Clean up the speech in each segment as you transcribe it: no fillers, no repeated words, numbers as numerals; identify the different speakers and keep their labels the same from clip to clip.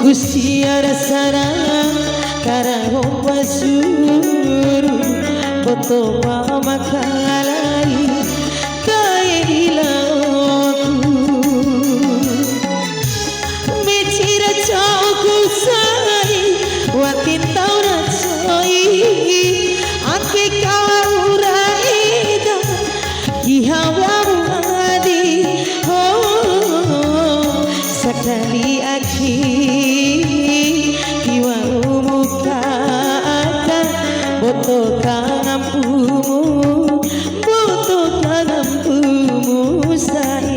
Speaker 1: Gusiara sarang karang pasuru foto pamakalai kailaku mechira chauku sai watin tauna choi ake kauraida kihawaadi ho sakali akhi Boto kangampumu sai.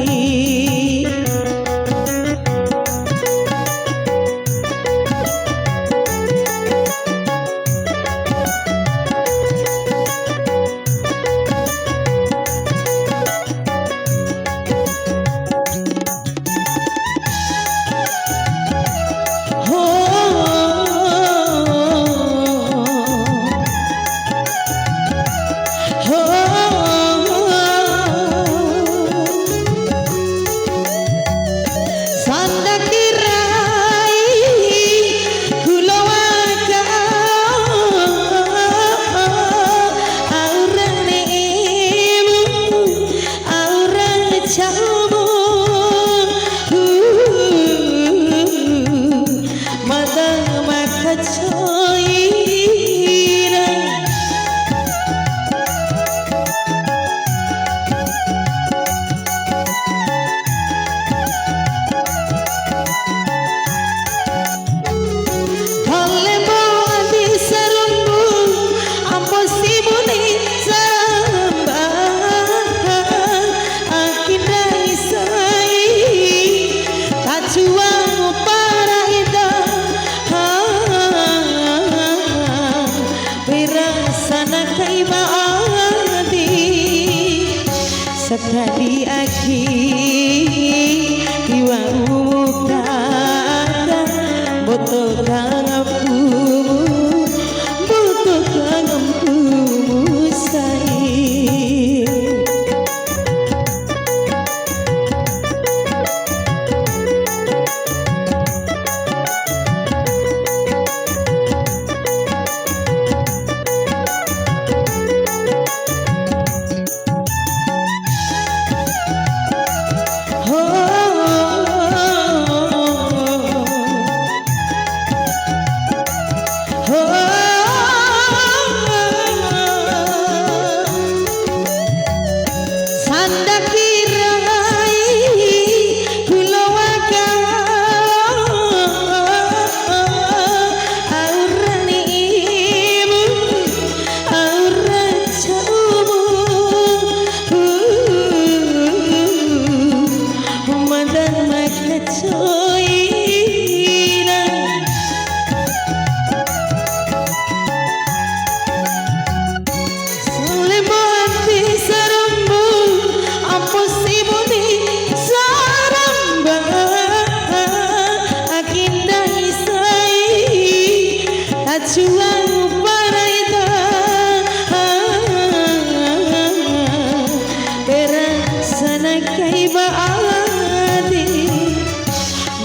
Speaker 1: Sekali akhi iwa umukata boto kangampumu sai.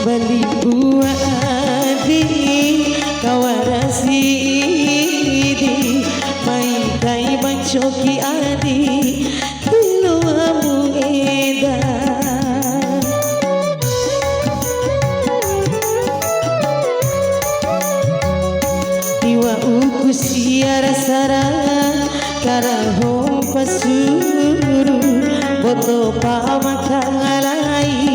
Speaker 1: Bali buadi kawarasi di mai kai bancoki adi kilo amu eda diwa uku siara sara karahom pasuru boto pamakalai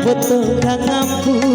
Speaker 1: Boto kangampu